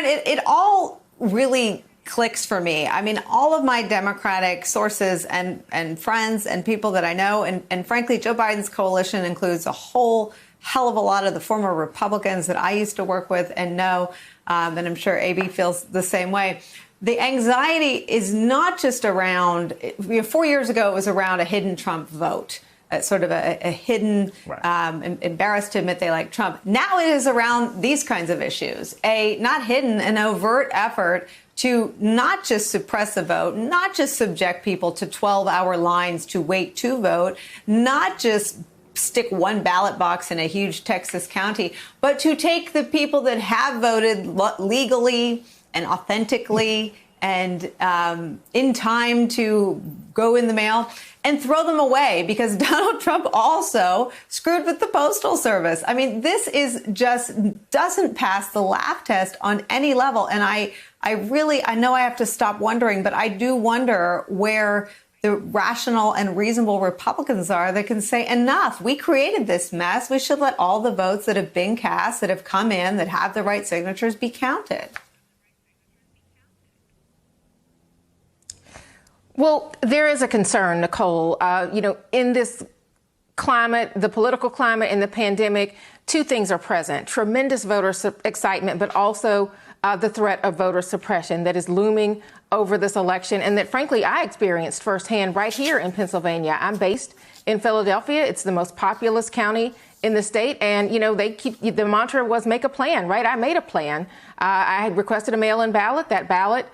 Aaron, it all really clicks for me. I mean, all of my Democratic sources and friends and people that I know, and frankly, Joe Biden's coalition includes a whole hell of a lot of the former Republicans that I used to work with and know, and I'm sure AB feels the same way. The anxiety is not just around, 4 years ago, it was around a hidden Trump vote. Sort of a hidden, embarrassed to admit they like Trump. Now it is around these kinds of issues, not hidden, an overt effort to not just suppress a vote, not just subject people to 12-hour lines to wait to vote, not just stick one ballot box in a huge Texas county, but to take the people that have voted legally and authentically and in time to go in the mail and throw them away because Donald Trump also screwed with the Postal Service. I mean, this is just doesn't pass the laugh test on any level. And I know I have to stop wondering, but I do wonder where the rational and reasonable Republicans are that can say enough. We created this mess. We should let all the votes that have been cast, that have come in, that have the right signatures be counted. Well, there is a concern, Nicole. In this climate, the political climate and the pandemic, two things are present. Tremendous voter excitement, but also the threat of voter suppression that is looming over this election and that, frankly, I experienced firsthand right here in Pennsylvania. I'm based in Philadelphia. It's the most populous county in the state. And, the mantra was make a plan, right? I made a plan. I had requested a mail-in ballot. That ballot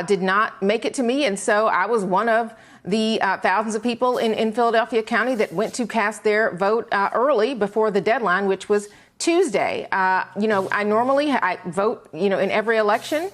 did not make it to me. And so I was one of the thousands of people in Philadelphia County that went to cast their vote early before the deadline, which was Tuesday. I normally vote, in every election,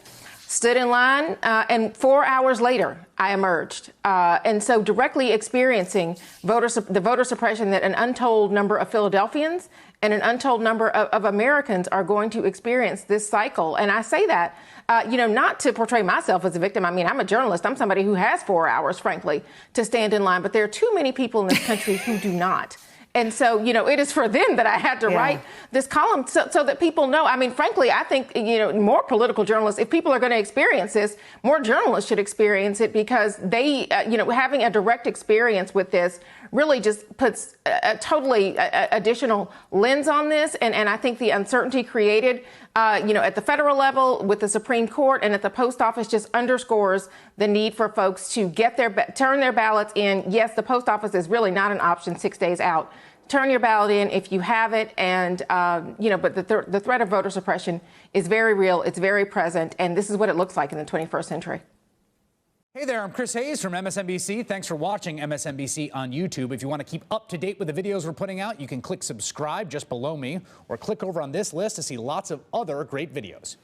stood in line, and 4 hours later, I emerged. And so directly experiencing the voter suppression that an untold number of Philadelphians and an untold number of Americans are going to experience this cycle. And I say that, not to portray myself as a victim. I mean, I'm a journalist. I'm somebody who has 4 hours, frankly, to stand in line. But there are too many people in this country who do not. And so, it is for them that I had to write this column so that people know. I mean, frankly, I think, more political journalists, if people are going to experience this, more journalists should experience it because they, having a direct experience with this really just puts a totally additional lens on this. And I think the uncertainty created, at the federal level with the Supreme Court and at the post office just underscores the need for folks to turn their ballots in. Yes, the post office is really not an option 6 days out. Turn your ballot in if you have it. And, but the threat of voter suppression is very real. It's very present. And this is what it looks like in the 21st century. Hey there, I'm Chris Hayes from MSNBC. Thanks for watching MSNBC on YouTube. If you want to keep up to date with the videos we're putting out, you can click subscribe just below me or click over on this list to see lots of other great videos.